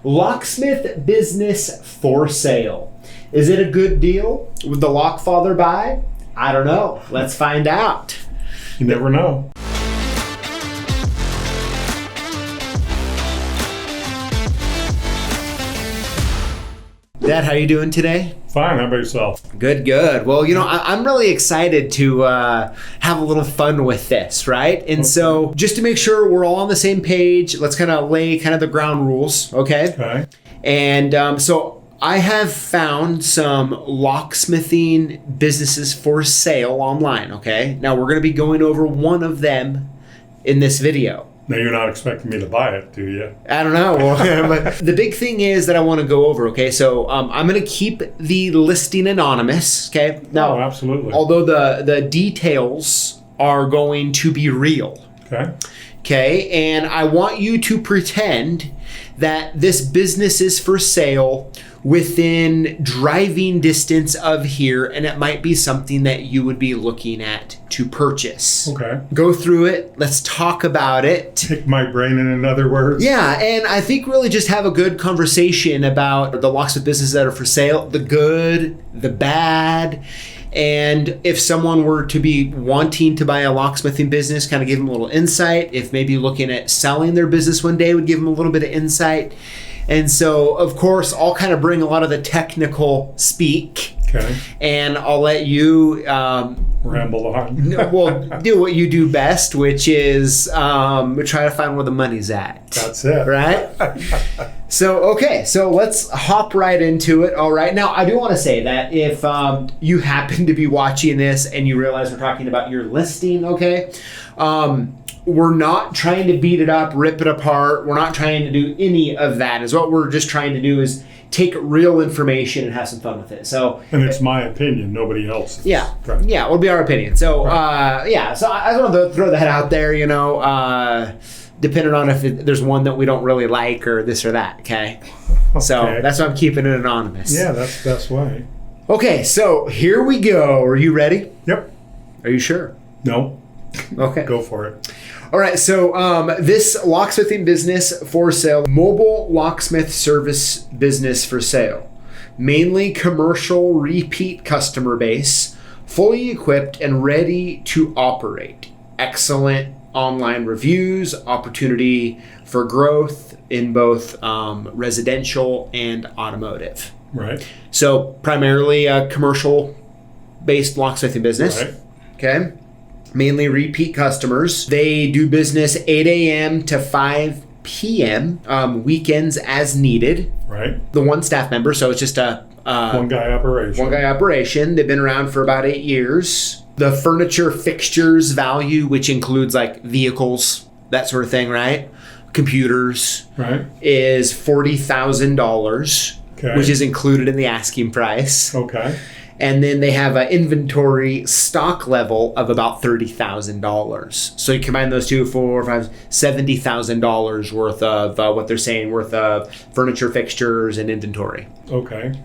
Locksmith business for sale. Is it a good deal? Would the Lockfather buy? I don't know. Let's find out. You never know. Dad, how you doing today? Fine. How about yourself? Good. Well, I'm really excited to have a little fun with this, right? And so just to make sure we're all on the same page, let's kind of lay kind of the ground rules, okay? Okay. And so I have found some locksmithing businesses for sale online, okay? Now we're going to be going over one of them in this video. Now, you're not expecting me to buy it, do you? I don't know. But the big thing is that I want to go over, okay? So I'm going to keep the listing anonymous, okay? Now, absolutely. Although the details are going to be real. Okay. Okay, and I want you to pretend that this business is for sale within driving distance of here, and it might be something that you would be looking at to purchase. Okay. Go through it. Let's talk about it. Pick my brain in other words. Yeah, and I think really just have a good conversation about the locksmith businesses that are for sale, the good, the bad. And if someone were to be wanting to buy a locksmithing business, kind of give them a little insight. If maybe looking at selling their business one day, would give them a little bit of insight. And so, of course, I'll kind of bring a lot of the technical speak. Okay. And I'll let you ramble on. well, do what you do best, which is try to find where the money's at. That's it. Right? So let's hop right into it. All right. Now, I do want to say that if you happen to be watching this and you realize we're talking about your listing, okay, we're not trying to beat it up, rip it apart. We're not trying to do any of that. Is what we're just trying to do is take real information and have some fun with it. So, and it's my opinion, nobody else's. Yeah, right. Yeah, it'll be our opinion. So, right. So I just want to throw that out there. Depending on if there's one that we don't really like or this or that. Okay. So that's why I'm keeping it anonymous. Yeah, that's the best way. Okay, so here we go. Are you ready? Yep. Are you sure? No. Okay. Go for it. All right, so this locksmithing business for sale, mobile locksmith service business for sale, mainly commercial repeat customer base, fully equipped and ready to operate. Excellent online reviews, opportunity for growth in both residential and automotive. Right. So primarily a commercial-based locksmithing business. Right. Okay. Mainly repeat customers. They do business 8 a.m. to 5 p.m. Weekends as needed. Right. The one staff member, so it's just a one guy operation. They've been around for about 8 years. The furniture fixtures value, which includes like vehicles, that sort of thing, right? Computers, right, is $40,000, okay, which is included in the asking price. Okay. And then they have an inventory stock level of about $30,000. So you combine those two, $70,000 worth of what they're saying, worth of furniture, fixtures, and inventory. Okay.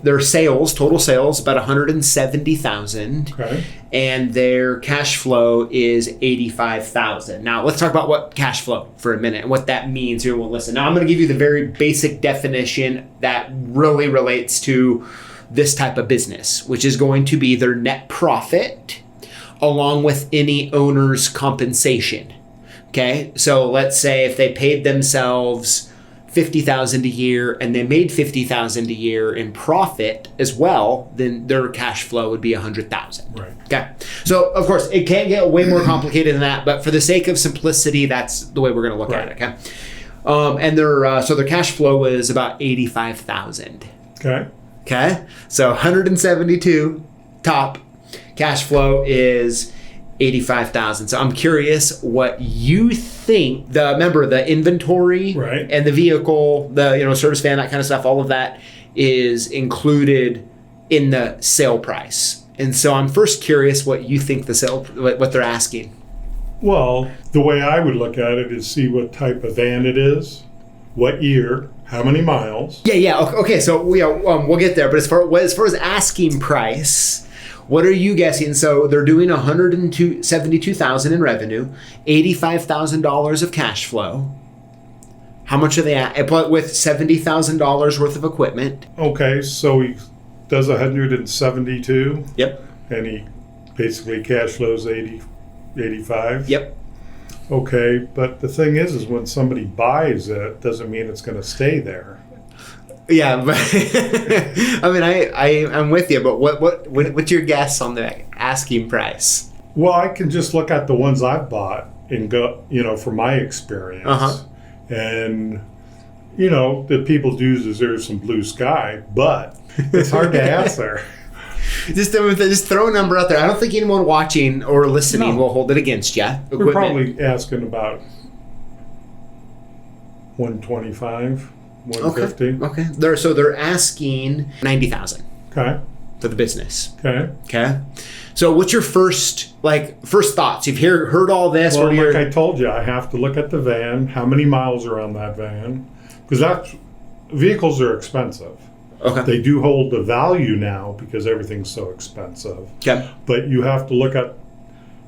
Their sales, total sales, about $170,000. Okay. And their cash flow is $85,000. Now let's talk about what cash flow for a minute and what that means here. Well, listen, now I'm going to give you the very basic definition that really relates to this type of business, which is going to be their net profit along with any owner's compensation. Okay, so let's say if they paid themselves $50,000 a year and they made $50,000 a year in profit as well, then their cash flow would be $100,000. Right. Okay, so of course it can get way more complicated than that, but for the sake of simplicity, that's the way we're going to look at it. Okay, and their cash flow is about $85,000. Okay. Okay, so 172 top, cash flow is 85,000. So I'm curious what you think. Remember the inventory, right, and the vehicle, the service van, that kind of stuff. All of that is included in the sale price. And so I'm first curious what you think what they're asking. Well, the way I would look at it is see what type of van it is, what year, how many miles. Yeah. Okay. So we'll get there. But as far as asking price, what are you guessing? So they're doing $172,000 in revenue, $85,000 of cash flow. How much are they at? But with $70,000 worth of equipment. Okay, so he does 172. Yep. And he basically cash flows 85. Yep. Okay, but the thing is when somebody buys it, doesn't mean it's going to stay there. Yeah, but I mean, I'm with you. But what's your guess on the asking price? Well, I can just look at the ones I've bought and go, from my experience. Uh-huh. And, the people do deserve some blue sky, but it's hard to answer. Just throw a number out there. I don't think anyone watching or listening will hold it against you. We're probably asking about 125, 150. Okay. They're asking $90,000 Okay. for the business. Okay. So what's your first thoughts? You've heard all this. Well, like I told you, I have to look at the van, how many miles are on that van, because vehicles are expensive. Okay. They do hold the value now because everything's so expensive. Okay. But you have to look at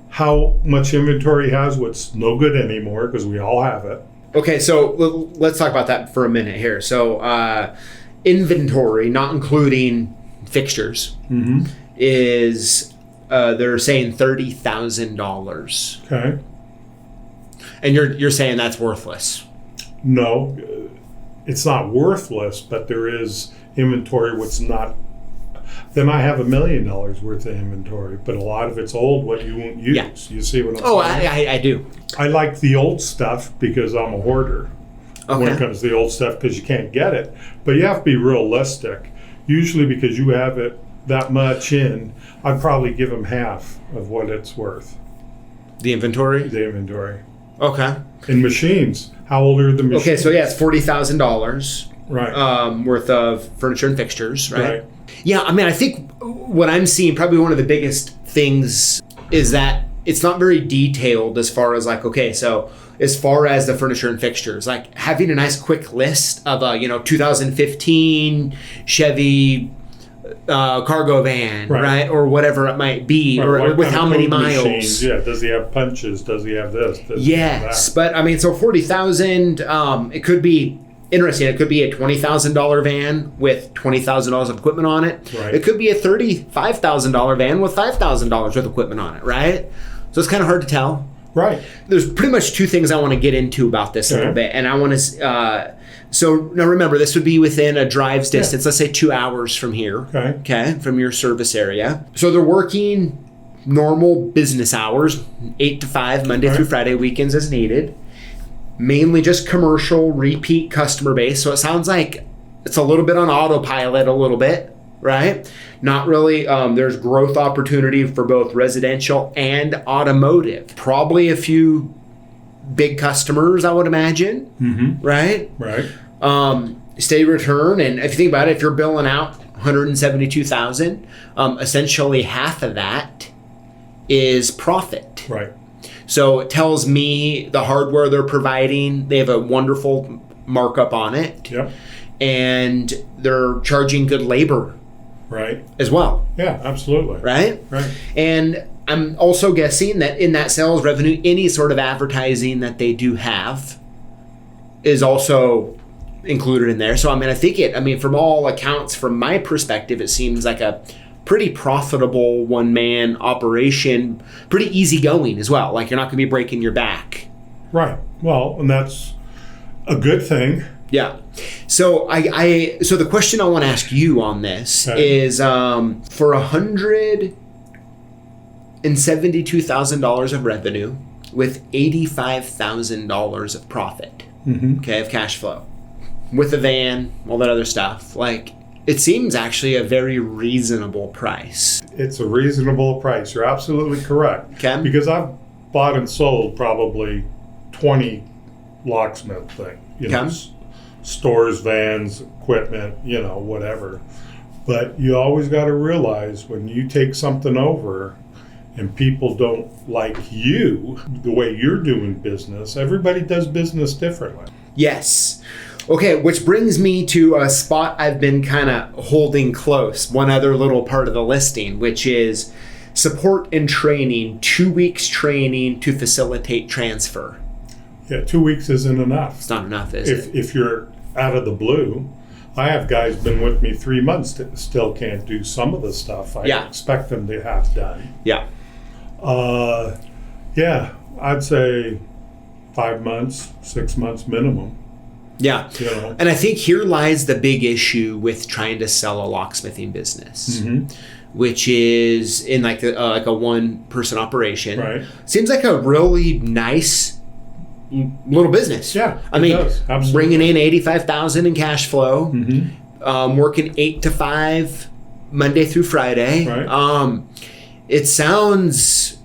how much inventory he has, what's no good anymore, because we all have it. Okay, so let's talk about that for a minute here. So inventory, not including fixtures, is they're saying $30,000. Okay. And you're saying that's worthless. No, it's not worthless, but there is inventory what's not. Then I have $1 million worth of inventory, but a lot of it's old, what you won't use. Yeah. You see what I'm Oh, saying? I do. I like the old stuff because I'm a hoarder when Okay. it comes to the old stuff because you can't get it. But you have to be realistic. Usually because you have it that much in, I'd probably give them half of what it's worth. The inventory? The inventory. Okay. In machines, how old are the machines? Okay, so yeah, it's $40,000 Right. worth of furniture and fixtures, right? Yeah, I mean, I think what I'm seeing, probably one of the biggest things is that it's not very detailed as far as so as far as the furniture and fixtures, like having a nice quick list of a 2015 Chevy cargo van, right? Or whatever it might be, or with how many miles. Machines? Yeah, does he have punches? Does he have this? Does yes, he have that? but I mean, so 40,000, it could be interesting. It could be a $20,000 van with $20,000 of equipment on it. Right. It could be a $35,000 van with $5,000 worth of equipment on it, right? So it's kind of hard to tell. Right. There's pretty much two things I want to get into about this a little bit, and I want to. So now remember, this would be within a drive's distance. Let's say 2 hours from here. Okay, from your service area. So they're working normal business hours, 8 to 5, Monday through Friday, weekends as needed. Mainly just commercial, repeat customer base. So it sounds like it's a little bit on autopilot, a little bit, right? Not really. There's growth opportunity for both residential and automotive. Probably a few big customers, I would imagine, right? Right. Steady return, and if you think about it, if you're billing out $172,000, essentially half of that is profit. Right. So it tells me the hardware they're providing, they have a wonderful markup on it. Yep. And they're charging good labor. Right. As well. Yeah, absolutely. Right? Right. And I'm also guessing that in that sales revenue, any sort of advertising that they do have is also included in there. So I mean, I think from all accounts, from my perspective, it seems like a pretty profitable one-man operation, pretty easygoing as well. Like you're not going to be breaking your back. Right. Well, and that's a good thing. Yeah. So so the question I want to ask you on this is for $172,000 of revenue with $85,000 of profit, of cash flow, with a van, all that other stuff, like it seems actually a very reasonable price. It's a reasonable price. You're absolutely correct. Okay. Because I've bought and sold probably 20 Locksmith things, stores, vans, equipment, whatever. But you always got to realize when you take something over and people don't like you, the way you're doing business, everybody does business differently. Yes. Okay, which brings me to a spot I've been kind of holding close, one other little part of the listing, which is support and training, 2 weeks training to facilitate transfer. Yeah, 2 weeks isn't enough. It's not enough, is it? If you're out of the blue, I have guys been with me 3 months that still can't do some of the stuff I expect them to have done. Yeah. Yeah, I'd say 5 months, 6 months minimum. Yeah. You know? And I think here lies the big issue with trying to sell a locksmithing business, which is in like a one-person operation. Right. Seems like a really nice little business. Yeah, I mean, does. Absolutely. Bringing in $85,000 in cash flow, working 8 to 5 Monday through Friday. Right. It sounds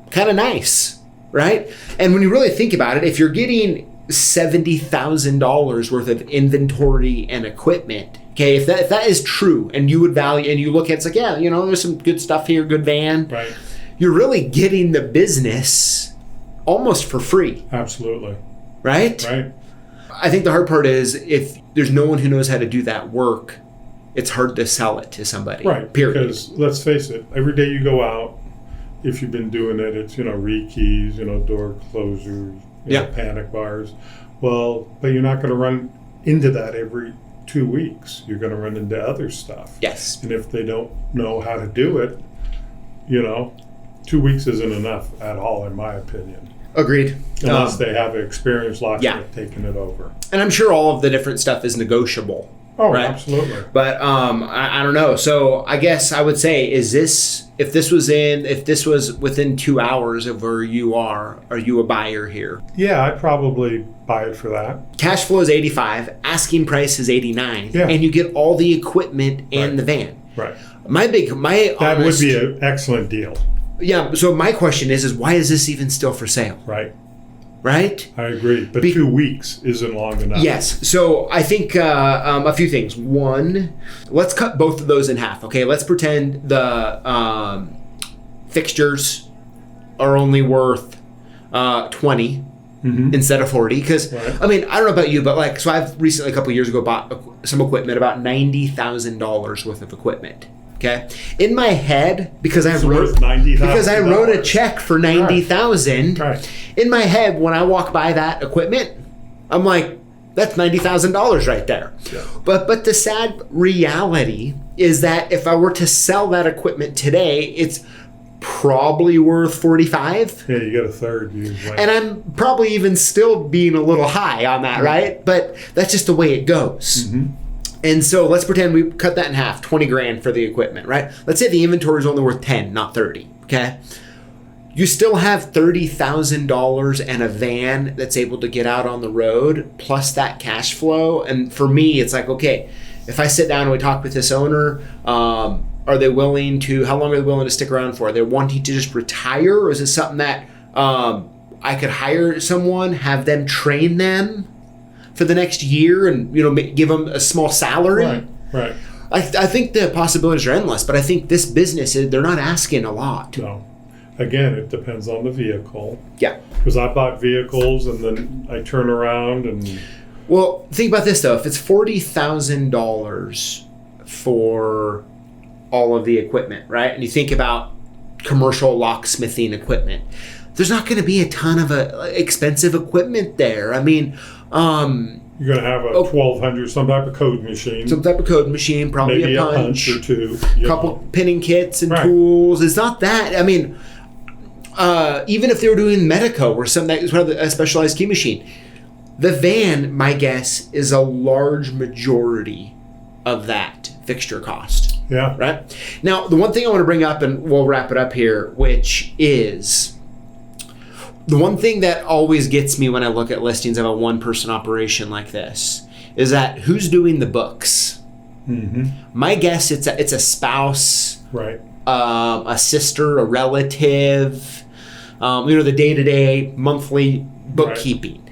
kind of nice, right? And when you really think about it, if you're getting $70,000 worth of inventory and equipment, okay, if that is true, and you would value, and you look at it's like, yeah, you know, there's some good stuff here, good van. Right. You're really getting the business almost for free. Absolutely. Right? Right. I think the hard part is if there's no one who knows how to do that work, it's hard to sell it to somebody. Right. Period. Because let's face it, every day you go out, if you've been doing it, it's, rekeys, door closers, panic bars. Well, but you're not going to run into that every 2 weeks. You're going to run into other stuff. Yes. And if they don't know how to do it, 2 weeks isn't enough at all, in my opinion. Agreed. Unless they have an experienced locksmith taking it over. And I'm sure all of the different stuff is negotiable. Oh, right? Absolutely. But I don't know. So I guess I would say, if this was within 2 hours of where you are you a buyer here? Yeah, I'd probably buy it for that. Cash flow is 85, asking price is 89, and you get all the equipment and the van. Right. That would be an excellent deal. Yeah. So my question is why is this even still for sale? Right. Right? I agree. But 2 weeks isn't long enough. Yes. So I think a few things. One, let's cut both of those in half. Okay. Let's pretend the fixtures are only worth 20 instead of 40. Because, I mean, I don't know about you, but so I've recently, a couple of years ago, bought some equipment, about $90,000 worth of equipment. Okay. In my head, because I wrote a check for $90,000. Right. In my head, when I walk by that equipment, I'm like, that's $90,000 right there. Yeah. But the sad reality is that if I were to sell that equipment today, it's probably worth 45. Yeah, you get a third usually. And I'm probably even still being a little high on that, right? But that's just the way it goes. And so let's pretend we cut that in half, 20 grand for the equipment, right? Let's say the inventory is only worth 10, not 30, okay? You still have $30,000 and a van that's able to get out on the road, plus that cash flow. And for me, it's like, okay, if I sit down and we talk with this owner, how long are they willing to stick around for? Are they wanting to just retire? Or is it something that I could hire someone, have them train them for the next year and, give them a small salary? Right. I think the possibilities are endless, but I think this business, they're not asking a lot. No. Again, it depends on the vehicle. Yeah. Because I bought vehicles and then I turn around and... Well, think about this, though. If it's $40,000 for all of the equipment, right? And you think about commercial locksmithing equipment, there's not going to be a ton of expensive equipment there. I mean... you're going to have a 1200, some type of code machine. Probably maybe a punch. Or two. Couple pinning kits and tools. It's not that. I mean, even if they were doing Medico or a specialized key machine, the van, my guess, is a large majority of that fixture cost. Yeah. Right? Now, the one thing I want to bring up, and we'll wrap it up here, which is... The one thing that always gets me when I look at listings of a one-person operation like this is that who's doing the books? My guess it's a spouse, right? A sister, a relative, the day-to-day monthly bookkeeping,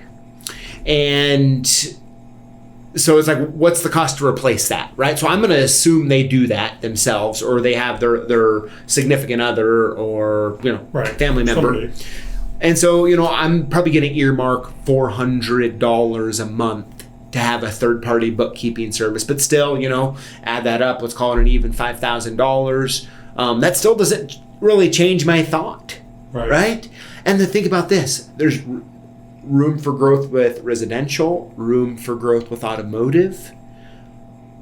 and so it's like, what's the cost to replace that, right? So I'm going to assume they do that themselves, or they have their significant other or family member. Somebody. And so, I'm probably going to earmark $400 a month to have a third-party bookkeeping service. But still, add that up. Let's call it an even $5,000. That still doesn't really change my thought, right? And to think about this, room for growth with residential, room for growth with automotive.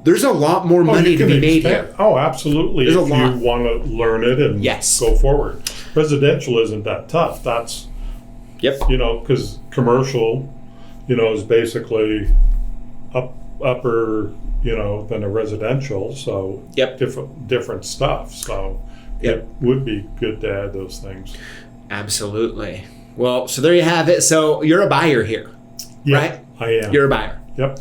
There's a lot more money to be made here. Oh, absolutely. There's if a lot. you want to learn it and go forward. Residential isn't that tough. That's, because commercial, is basically upper, than a residential. So different stuff. So it would be good to add those things. Absolutely. Well, so there you have it. So you're a buyer here, right? I am. You're a buyer. Yep.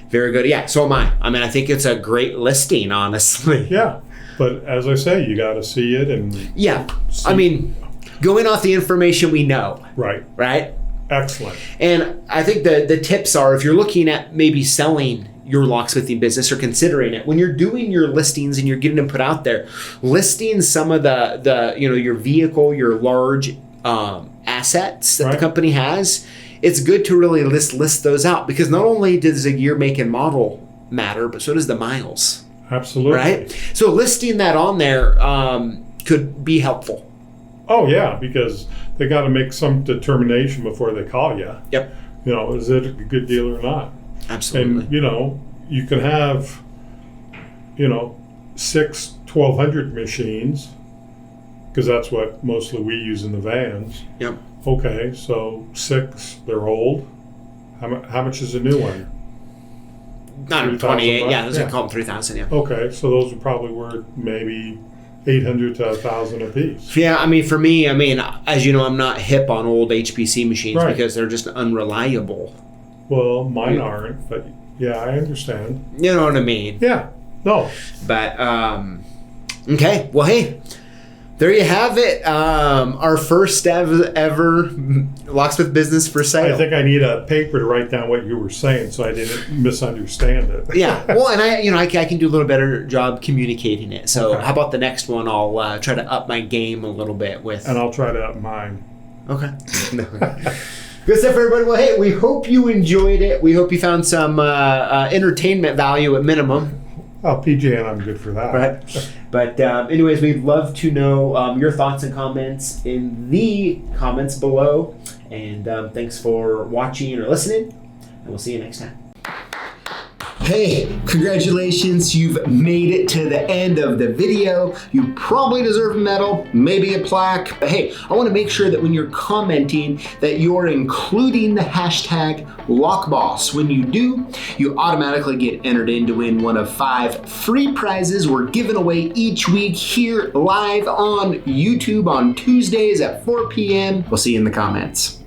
Very good. Yeah, so am I. I mean, I think it's a great listing, honestly. Yeah, but as I say, you got to see it and... Yeah, I mean, going off the information we know. Right. Right? Excellent. And I think the tips are, if you're looking at maybe selling your locksmithing business or considering it, when you're doing your listings and you're getting them put out there, listing some of the your vehicle, your large assets that the company has, it's good to really list those out, because not only does the year, make, and model matter, but so does the miles. Absolutely. Right? So listing that on there could be helpful. Oh, yeah, because they got to make some determination before they call you. Yep. Is it a good deal or not? Absolutely. And, you can have, 6 1200 machines, because that's what mostly we use in the vans. Yep. Okay, so 6, they're old. How much is a new one? 28. Yeah, let's call them 3,000. Yeah. Okay, so those are probably worth maybe 800 to 1,000 a piece. Yeah, I mean, for me, as you know, I'm not hip on old HPC machines because they're just unreliable. Well, mine aren't, but yeah, I understand. You know what I mean? Yeah. No. But okay. Well, hey. There you have it. Our first ever locksmith business for sale. I think I need a paper to write down what you were saying so I didn't misunderstand it. Yeah. Well, and I can do a little better job communicating it. So how about the next one? I'll try to up my game a little bit with. And I'll try to up mine. Okay. Good stuff, everybody. Well, hey, we hope you enjoyed it. We hope you found some entertainment value at minimum. Oh, PJ and I'm good for that. Right. But anyways, we'd love to know your thoughts and comments in the comments below. And thanks for watching or listening. And we'll see you next time. Hey, congratulations, you've made it to the end of the video. You probably deserve a medal, maybe a plaque. But hey, I want to make sure that when you're commenting that you're including the hashtag lockboss. When you do, you automatically get entered in to win one of 5 free prizes we're giving away each week here live on YouTube on Tuesdays at 4 p.m. We'll see you in the comments.